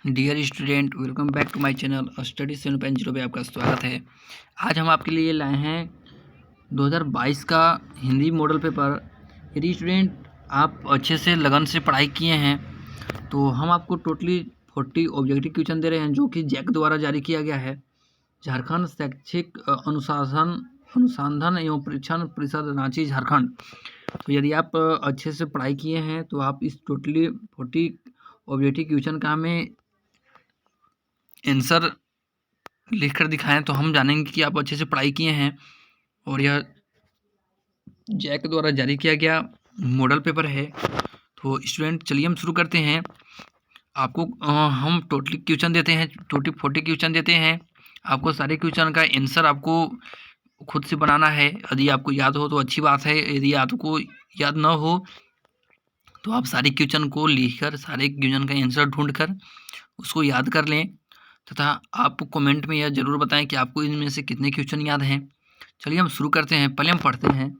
Dear student, welcome back to my channel study 7.0 पे आपका स्वागत है। आज हम आपके लिए लाए हैं 2022 का हिंदी मॉडल पेपर। यदि स्टूडेंट आप अच्छे से लगन से पढ़ाई किए हैं तो हम आपको टोटली 40 ऑब्जेक्टिव क्वेश्चन दे रहे हैं, जो कि जैक द्वारा जारी किया गया है। झारखंड शैक्षिक अनुसंधान एवं परीक्षण परिषद रांची झारखंड। तो यदि आप अच्छे से पढ़ाई किए हैं तो आप इस टोटली 40 ऑब्जेक्टिव क्वेश्चन का हमें आंसर लिख कर दिखाएं तो हम जानेंगे कि आप अच्छे से पढ़ाई किए हैं। और यह जैक द्वारा जारी किया गया मॉडल पेपर है। तो स्टूडेंट चलिए हम शुरू करते हैं। आपको हम टोटली क्वेश्चन देते हैं, टोटली 40 क्वेश्चन देते हैं। आपको सारे क्वेश्चन का आंसर आपको खुद से बनाना है। यदि आपको याद हो तो अच्छी बात है, यदि आपको याद न हो तो आप सारे क्वेश्चन को लिखकर सारे क्वेश्चन का आंसर ढूंढ कर उसको याद कर लें तथा आप कमेंट में यह जरूर बताएं कि आपको इनमें से कितने क्वेश्चन याद हैं। चलिए हम शुरू करते हैं। पहले हम पढ़ते हैं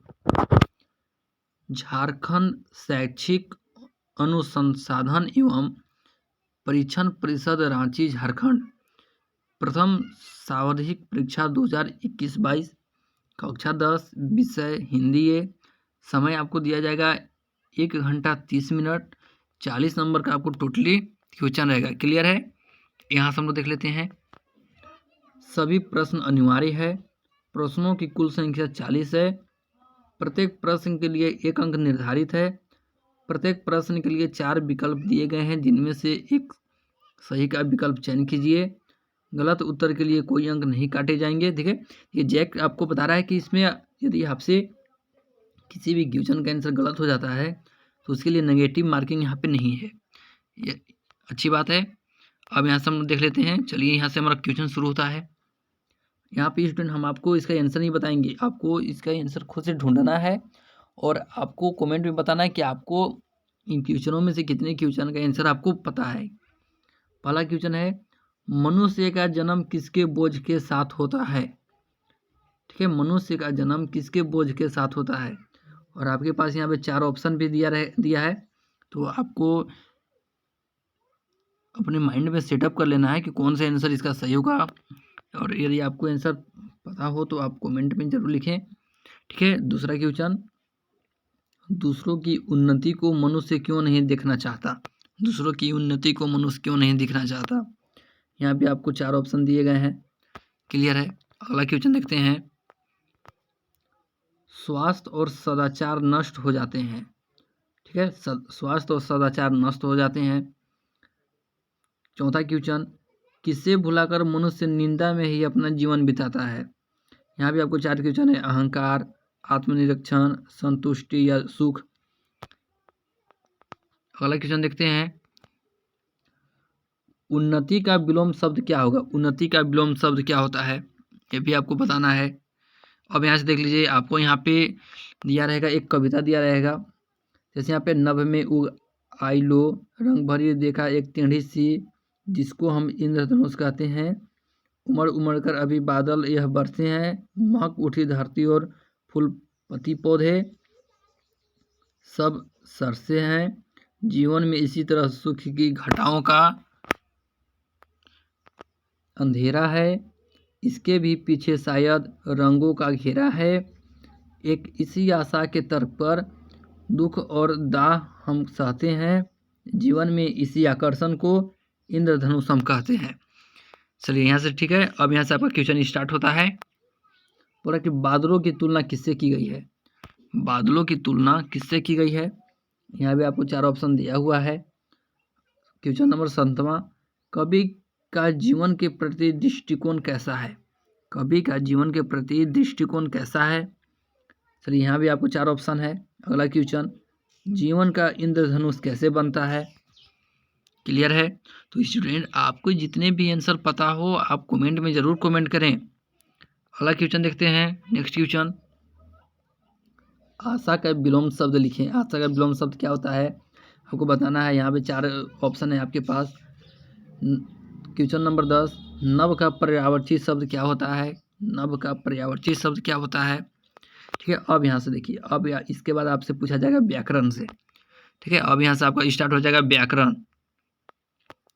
झारखंड शैक्षिक अनुसंधान एवं परीक्षण परिषद रांची झारखंड प्रथम सावधिक परीक्षा 2021-22 कक्षा 10 विषय हिंदी है। समय आपको दिया जाएगा 1 घंटा 30 मिनट। 40 नंबर का आपको टोटली क्वेश्चन रहेगा। क्लियर है? यहाँ से हम लोग देख लेते हैं। सभी प्रश्न अनिवार्य है। प्रश्नों की कुल संख्या 40 है। प्रत्येक प्रश्न के लिए 1 अंक निर्धारित है। प्रत्येक प्रश्न के लिए 4 विकल्प दिए गए हैं, जिनमें से एक सही का विकल्प चयन कीजिए। गलत उत्तर के लिए कोई अंक नहीं काटे जाएंगे। देखिए, ये जैक आपको बता रहा है कि इसमें यदि आपसे किसी भी क्वेश्चन का आंसर गलत हो जाता है तो उसके लिए नेगेटिव मार्किंग यहाँ पे नहीं है। ये अच्छी बात है। अब यहाँ से हम देख लेते हैं। चलिए, यहाँ से हमारा क्वेश्चन शुरू होता है। यहाँ पे स्टूडेंट हम आपको इसका आंसर नहीं बताएंगे, आपको इसका आंसर खुद से ढूंढना है और आपको कमेंट में बताना है कि आपको इन क्वेश्चनों में से कितने क्वेश्चन का आंसर आपको पता है। पहला क्वेश्चन है, मनुष्य का जन्म किसके बोझ के साथ होता है? ठीक है, मनुष्य का जन्म किसके बोझ के साथ होता है? और आपके पास यहाँ पे 4 ऑप्शन भी दिया है। तो आपको अपने माइंड में सेटअप कर लेना है कि कौन सा आंसर इसका सही होगा। और यदि आपको आंसर पता हो तो आप कमेंट में जरूर लिखें। ठीक है, दूसरा क्वेश्चन, दूसरों की उन्नति को मनुष्य क्यों नहीं देखना चाहता? दूसरों की उन्नति को मनुष्य क्यों नहीं देखना चाहता? यहाँ पे आपको 4 ऑप्शन दिए गए हैं। क्लियर है? अगला क्वेश्चन देखते हैं। स्वास्थ्य और सदाचार नष्ट हो जाते हैं। ठीक है, स्वास्थ्य और सदाचार नष्ट हो जाते हैं। चौथा क्वेश्चन, किसे भुलाकर मनुष्य निंदा में ही अपना जीवन बिताता है? यहाँ भी आपको 4 क्वेश्चन है। अहंकार, आत्मनिरीक्षण, संतुष्टि या सुख। अगला क्वेश्चन देखते हैं। उन्नति का विलोम शब्द क्या होगा? उन्नति का विलोम शब्द क्या होता है, ये भी आपको बताना है। अब यहाँ से देख लीजिए, आपको यहाँ पे दिया रहेगा, एक कविता दिया रहेगा। जैसे यहाँ पे नभ में उग आई लो, रंग भरी देखा एक टेढ़ी सी, जिसको हम इंद्रधनुष कहते हैं। उमड़ उमड़ कर अभी बादल यह बरसे हैं, महक उठी धरती और फूल पत्ती पौधे सब सरसे हैं। जीवन में इसी तरह सुख की घटाओं का अंधेरा है, इसके भी पीछे शायद रंगों का घेरा है। एक इसी आशा के तर्क पर दुख और दाह हम सहते हैं। जीवन में इसी आकर्षण को इंद्रधनुष हम कहते हैं। चलिए, यहाँ से ठीक है। अब यहाँ से आपका क्वेश्चन स्टार्ट होता है। बोला कि बादलों की तुलना किससे की गई है? बादलों की तुलना किससे की गई है? यहाँ भी आपको 4 ऑप्शन दिया हुआ है। क्वेश्चन नंबर 7वां, कवि का जीवन के प्रति दृष्टिकोण कैसा है? कवि का जीवन के प्रति दृष्टिकोण कैसा है? चलिए, यहाँ भी आपको 4 ऑप्शन है। अगला क्वेश्चन, जीवन का इंद्रधनुष कैसे बनता है? क्लियर है? तो स्टूडेंट, आपको जितने भी आंसर पता हो आप कमेंट में ज़रूर कमेंट करें। अगला क्वेश्चन देखते हैं। नेक्स्ट क्वेश्चन, आशा का विलोम शब्द लिखें। आशा का विलोम शब्द क्या होता है आपको बताना है। यहाँ पे 4 ऑप्शन है आपके पास। क्वेश्चन नंबर 10, नभ का पर्यायवाची शब्द क्या होता है? नभ का पर्यायवाची शब्द क्या होता है? ठीक है, अब यहाँ से देखिए, अब इसके बाद आपसे पूछा जाएगा व्याकरण से। ठीक है, अब यहाँ से आपका स्टार्ट हो जाएगा व्याकरण।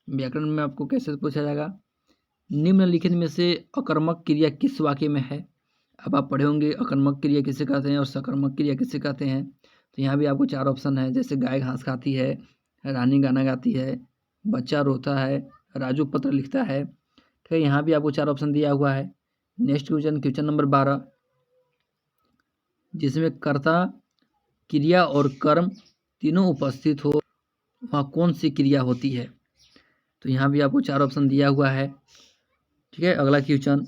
व्याकरण में आपको कैसे पूछा जाएगा, निम्नलिखित में से अकर्मक क्रिया किस वाक्य में है। अब आप पढ़े होंगे अकर्मक क्रिया किसे कहते हैं और सकर्मक क्रिया किसे कहते हैं। तो यहाँ भी आपको 4 ऑप्शन है, जैसे गाय घास खाती है, रानी गाना गाती है, बच्चा रोता है, राजू पत्र लिखता है। ठीक है, यहाँ भी आपको 4 ऑप्शन दिया हुआ है। नेक्स्ट क्वेश्चन नंबर 12, जिसमें कर्ता, क्रिया और कर्म तीनों उपस्थित हो वहाँ कौन सी क्रिया होती है। तो यहाँ भी आपको 4 ऑप्शन दिया हुआ है। ठीक है, अगला क्वेश्चन,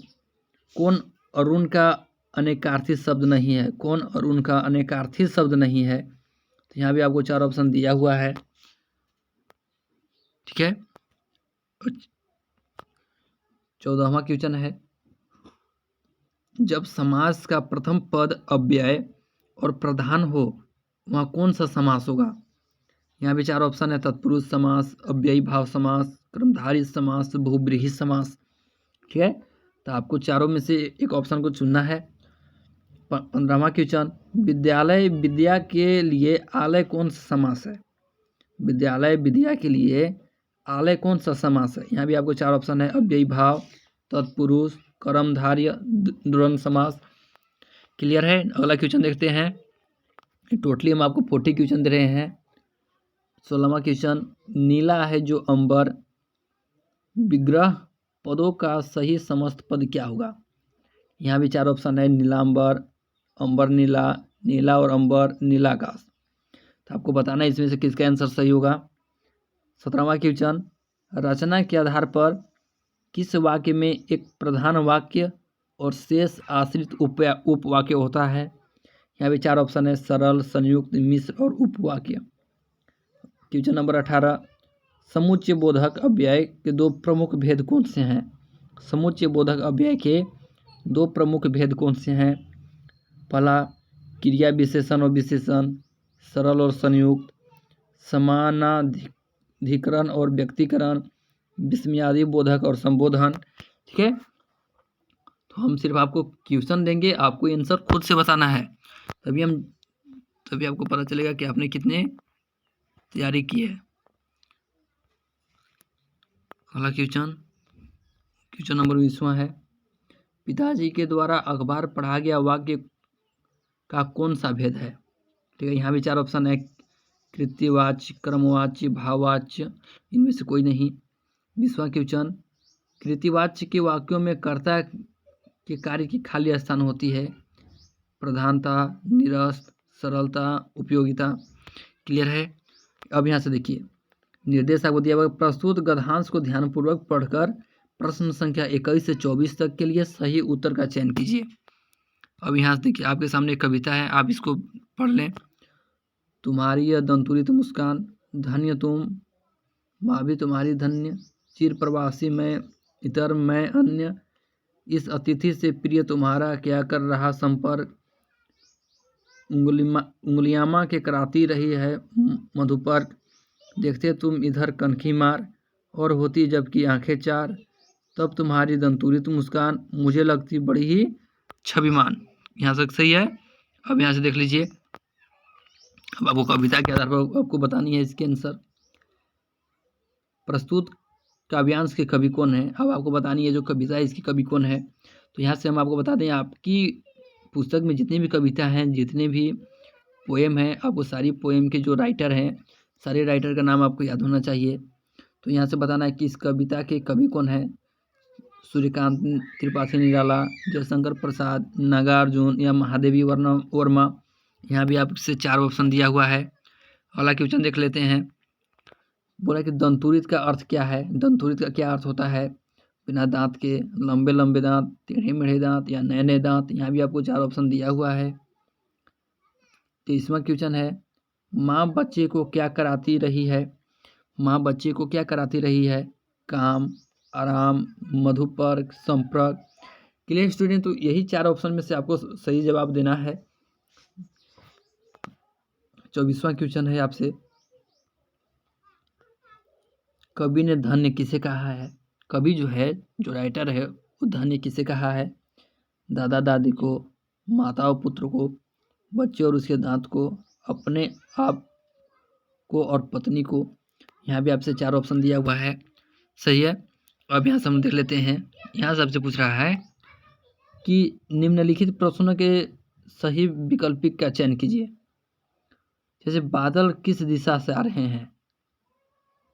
कौन अरुण का अनेकार्थी शब्द नहीं है, कौन अरुण का अनेकार्थी शब्द नहीं है। तो यहाँ भी आपको 4 ऑप्शन दिया हुआ है। ठीक है, 14वां क्वेश्चन है, जब समास का प्रथम पद अव्यय और प्रधान हो वहाँ कौन सा समास होगा। यहाँ भी 4 ऑप्शन है, तत्पुरुष समास, अव्ययी भाव समास, कर्मधारय समास, बहुब्रीहि समास। ठीक है, तो आपको चारों में से एक ऑप्शन को चुनना है। 15वां क्वेश्चन, विद्यालय विद्या के लिए आलय कौन सा समास है। विद्यालय विद्या के लिए आलय कौन सा समास है। यहाँ भी आपको 4 ऑप्शन है, अव्ययी भाव, तत्पुरुष, कर्मधारय, द्वंद्व समास। क्लियर है। अगला क्वेश्चन देखते हैं। टोटली हम आपको 40 क्वेश्चन दे रहे हैं। 16वां क्वेश्चन, नीला है जो अंबर, विग्रह पदों का सही समस्त पद क्या होगा। यहाँ भी 4 ऑप्शन है, नीलांबर, अंबर नीला, नीला और अंबर, नीलाकाश। तो आपको बताना है इसमें से किसका आंसर सही होगा। 17वां क्वेश्चन, रचना के आधार पर किस वाक्य में एक प्रधान वाक्य और शेष आश्रित उपवाक्य होता है। यहाँ भी 4 ऑप्शन है, सरल, संयुक्त, मिश्र और उपवाक्य। क्वेश्चन नंबर 18, समुच्चय बोधक अव्यय के 2 प्रमुख भेद कौन से हैं। समुच्चय बोधक अव्यय के 2 प्रमुख भेद कौन से हैं। पहला, क्रिया विशेषण और विशेषण, सरल और संयुक्त, समानाधिकरण और व्यक्तिकरण, विस्मयादि बोधक और संबोधन। ठीक है, तो हम सिर्फ आपको क्वेश्चन देंगे, आपको आंसर खुद से बताना है, तभी आपको पता चलेगा कि आपने कितने तैयारी की है। अगला क्वेश्चन नंबर 20वां है, पिताजी के द्वारा अखबार पढ़ा गया वाक्य का कौन सा भेद है। ठीक है, यहाँ भी 4 ऑप्शन है, कृत्यवाच्य, क्रमवाच्य, भाववाच्य, इनमें से कोई नहीं। 20वां क्वेश्चन, कृत्यवाच्य के वाक्यों में कर्ता के कार्य की खाली स्थान होती है, प्रधानता, निरस्त, सरलता, उपयोगिता। क्लियर है। अब यहाँ से देखिए, निर्देश आपको दिया हुआ, प्रस्तुत गद्यांश को ध्यानपूर्वक पढ़कर प्रश्न संख्या 21 से 24 तक के लिए सही उत्तर का चयन कीजिए। अब यहाँ से देखिए, आपके सामने एक कविता है, आप इसको पढ़ लें। तुम्हारी यह दंतुरित मुस्कान, धन्य तुम, माँ भी तुम्हारी धन्य, चिर प्रवासी मैं, इतर मैं अन्य, इस अतिथि से प्रिय तुम्हारा क्या कर रहा संपर्क, उंगलियामा के कराती रही है मधुपर्क, देखते तुम इधर कनखी मार, और होती जबकि आंखें चार, तब तुम्हारी दंतुरित मुस्कान मुझे लगती बड़ी ही छविमान। यहाँ तक सही है। अब यहाँ से देख लीजिए, अब आपको कविता के आधार पर आपको बतानी है इसके आंसर। प्रस्तुत काव्यांश के कवि कौन है, अब आपको बतानी है जो कविता है इसकी कवि कौन है। तो यहाँ से हम आपको बता दें, आपकी पुस्तक में जितनी भी कविता हैं, जितने भी पोएम हैं, आपको सारी पोएम के जो राइटर हैं, सारे राइटर का नाम आपको याद होना चाहिए। तो यहाँ से बताना है कि इस कविता के कवि कौन है। सूर्यकांत त्रिपाठी निराला, जयशंकर प्रसाद, नागार्जुन या महादेवी वर्मा। यहाँ भी आपसे 4 ऑप्शन दिया हुआ है। अगला क्वेश्चन देख लेते हैं। बोला कि दंतुरित का अर्थ क्या है। दंतुरित का क्या अर्थ होता है, बिना दांत के, लंबे लंबे दांत, टेढ़े मेढ़े दांत या नए नए दांत। यहाँ भी आपको 4 ऑप्शन दिया हुआ है। 23वां क्वेश्चन है, माँ बच्चे को क्या कराती रही है। माँ बच्चे को क्या कराती रही है, काम, आराम, मधुपर्क, संपर्क। क्लियर स्टूडेंट, तो यही 4 ऑप्शन में से आपको सही जवाब देना है। 24वां क्वेश्चन है आपसे, कवि ने धन्य किसे कहा है। कवि जो है, जो राइटर है, वो धन्य किसे कहा है। दादा दादी को, माता और पुत्र को, बच्चे और उसके दांत को, अपने आप को और पत्नी को। यहाँ भी आपसे 4 ऑप्शन दिया हुआ है। सही है। अब यहाँ से हम देख लेते हैं, यहाँ से आपसे पूछ रहा है कि निम्नलिखित प्रश्नों के सही वैकल्पिक का चयन कीजिए। जैसे बादल किस दिशा से आ रहे हैं,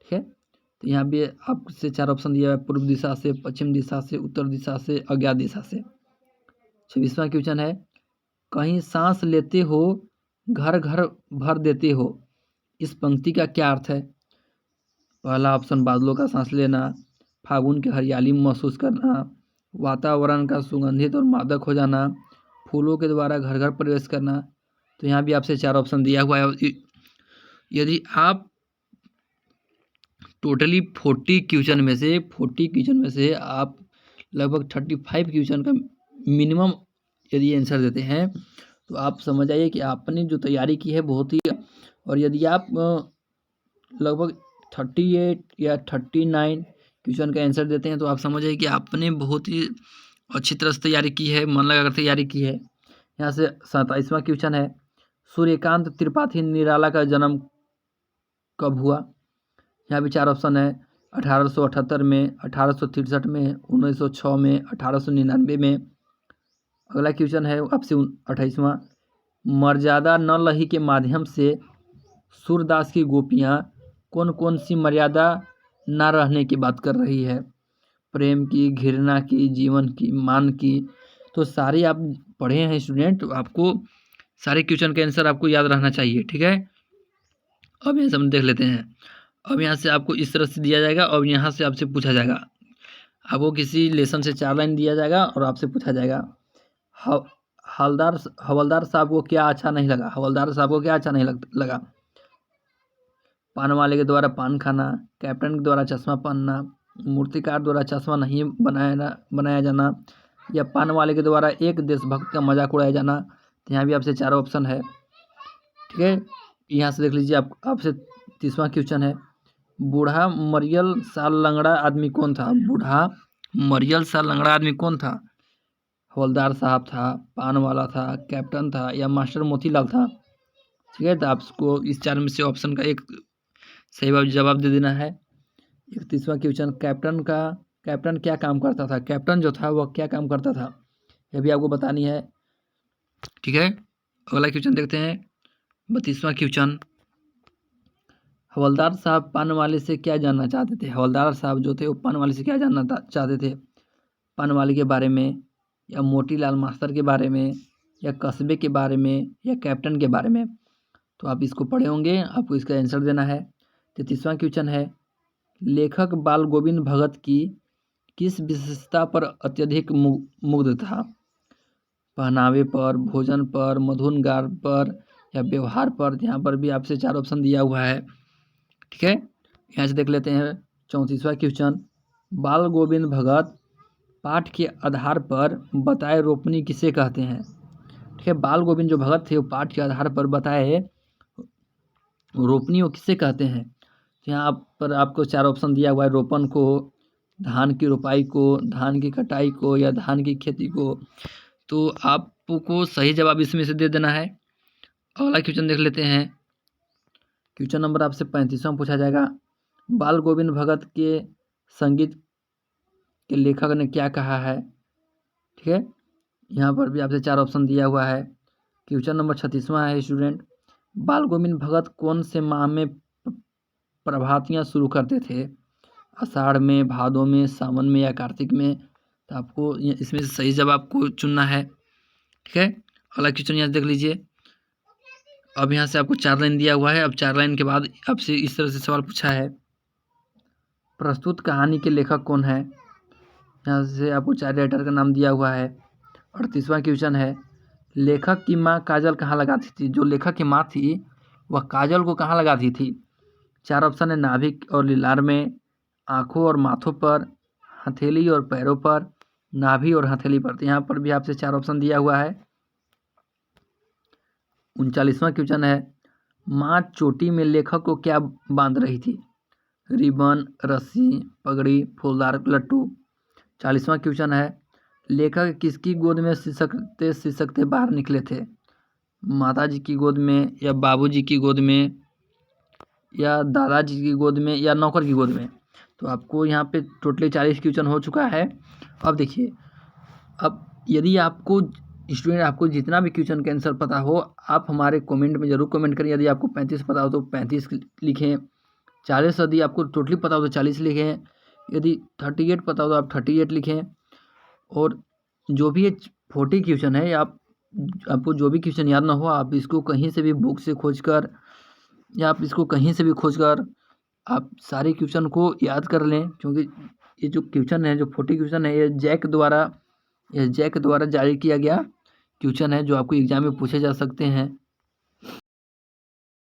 ठीक है, तो यहाँ भी आपसे 4 ऑप्शन दिया है, पूर्व दिशा से, पश्चिम दिशा से, उत्तर दिशा से, अज्ञात दिशा से। 26वां क्वेश्चन है, कहीं सांस लेते हो घर घर भर देते हो, इस पंक्ति का क्या अर्थ है? पहला ऑप्शन बादलों का सांस लेना, फागुन की हरियाली महसूस करना, वातावरण का सुगंधित और मादक हो जाना, फूलों के द्वारा घर घर प्रवेश करना। तो यहाँ भी आपसे 4 ऑप्शन दिया हुआ है। यदि आप टोटली 40 क्वेश्चन में से आप लगभग 35 क्वेश्चन का मिनिमम यदि आंसर देते हैं तो आप समझ आइए कि आपने जो तैयारी की है बहुत ही, और यदि आप लगभग 38 या 39 क्वेश्चन का आंसर देते हैं तो आप समझिए कि आपने बहुत ही अच्छी तरह से तैयारी की है, मन लगाकर तैयारी की है। यहाँ से 27वां क्वेश्चन है, सूर्यकांत त्रिपाठी निराला का जन्म कब हुआ? यहाँ भी 4 ऑप्शन है, 1878 में, 1863 में, 1906 में, 1899 में। अगला क्वेश्चन है आपसे 28वां, मर्यादा न लही के माध्यम से सूरदास की गोपियाँ कौन कौन सी मर्यादा न रहने की बात कर रही है? प्रेम की, घृणा की, जीवन की, मान की। तो सारे आप पढ़े हैं स्टूडेंट, तो आपको सारे क्वेश्चन के आंसर आपको याद रहना चाहिए, ठीक है। अब यहाँ से हम देख लेते हैं। अब यहाँ से आपको इस तरह से दिया जाएगा और यहाँ से आपसे पूछा जाएगा, आपको किसी लेसन से 4 लाइन दिया जाएगा और आपसे पूछा जाएगा, हवलदार साहब को क्या अच्छा नहीं लगा? हवलदार साहब को क्या अच्छा नहीं लगा? पान वाले के द्वारा पान खाना, कैप्टन के द्वारा चश्मा पहनना, मूर्तिकार द्वारा चश्मा नहीं बनाया जाना, या पान वाले के द्वारा एक देशभक्त का मजाक उड़ाया जाना। तो यहाँ भी आपसे 4 ऑप्शन है, ठीक है। यहाँ से देख लीजिए, आपसे 30वां क्वेश्चन है, बूढ़ा मरियल सा लंगड़ा आदमी कौन था? बूढ़ा मरियल सा लंगड़ा आदमी कौन था? हवलदार साहब था, पान वाला था, कैप्टन था, या मास्टर मोतीलाल था? ठीक है, तो आपको इस 4 में से ऑप्शन का एक सही जवाब दे देना है। 31वां क्वेश्चन, कैप्टन क्या काम करता था? कैप्टन जो था वह क्या काम करता था, यह भी आपको बतानी है, ठीक है। अगला क्वेश्चन देखते हैं, 32वां क्वेश्चन, हवलदार साहब पान वाले से क्या जानना चाहते थे? हवलदार साहब जो थे वो पान वाले से क्या जानना चाहते थे? पान वाले के बारे में, या मोतीलाल मास्टर के बारे में, या कस्बे के बारे में, या कैप्टन के बारे में? तो आप इसको पढ़े होंगे, आपको इसका आंसर देना है। 33वां क्वेश्चन है, लेखक बाल गोविंद भगत की किस विशेषता पर अत्यधिक मुग्ध था? पहनावे पर, भोजन पर, मधुर गार पर, या व्यवहार पर? यहाँ पर भी आपसे 4 ऑप्शन दिया हुआ है, ठीक है। यहाँ से देख लेते हैं 34वां क्वेश्चन, बाल गोविंद भगत पाठ के आधार पर बताए रोपनी किसे कहते हैं? ठीक है, बाल गोविंद जो भगत थे वो पाठ के आधार पर बताए रोपनी वो किसे कहते हैं? यहाँ पर आपको 4 ऑप्शन दिया हुआ है, रोपन को, धान की रोपाई को, धान की कटाई को, या धान की खेती को। तो आपको सही जवाब इसमें से दे देना है। अगला क्वेश्चन देख लेते हैं, क्वेश्चन नंबर आपसे 35वां पूछा जाएगा, बाल गोविंद भगत के संगीत के लेखक ने क्या कहा है? ठीक है, यहाँ पर भी आपसे 4 ऑप्शन दिया हुआ है। क्वेश्चन नंबर 36वां है स्टूडेंट, बाल गोविंद भगत कौन से माह में प्रभातियाँ शुरू करते थे? आषाढ़ में, भादों में, सावन में, या कार्तिक में? तो आपको इसमें से सही जवाब को चुनना है, ठीक है। अगला क्वेश्चन यहाँ देख लीजिए, अब यहाँ से आपको 4 लाइन दिया हुआ है। अब 4 लाइन के बाद आपसे इस तरह से सवाल पूछा है, प्रस्तुत कहानी के लेखक कौन है? यहाँ से आपको 4 राइटर का नाम दिया हुआ है। 38वां क्वेश्चन है, लेखक की माँ काजल कहाँ लगाती थी? जो लेखक की माँ थी वह काजल को कहाँ लगाती थी? 4 ऑप्शन है, नाभिक और लीलार में, आँखों और माथों पर, हथेली और पैरों पर, नाभि और हथेली पर। तो यहाँ पर भी आपसे 4 ऑप्शन दिया हुआ है। 39वां क्वेश्चन है, माँ चोटी में लेखक को क्या बांध रही थी? रिबन, रस्सी, पगड़ी, फूलदार लट्टू। 40वां क्वेश्चन है, लेखक किसकी गोद में सिसकते सिसकते बाहर निकले थे? माता जी की गोद में, या बाबूजी की गोद में, या दादाजी की गोद में, या नौकर की गोद में? तो आपको यहाँ पे टोटली 40 क्वेश्चन हो चुका है। अब देखिए, अब यदि आपको स्टूडेंट आपको जितना भी क्वेश्चन का आंसर पता हो, आप हमारे कमेंट में ज़रूर कमेंट करें। यदि आपको 35 पता हो तो 35 लिखें, 40 यदि आपको टोटली पता हो तो 40 लिखें, यदि 38 पता हो तो आप 38 लिखें। और जो भी ये 40 क्वेश्चन है, आपको जो भी क्वेश्चन याद ना हो, आप इसको कहीं से भी बुक से खोज कर या आप इसको कहीं से भी खोज कर आप सारे क्वेश्चन को याद कर लें, क्योंकि ये जो क्वेश्चन है, जो 40 क्वेश्चन है, ये जैक द्वारा जारी किया गया क्वेश्चन है, जो आपको एग्जाम में पूछे जा सकते हैं।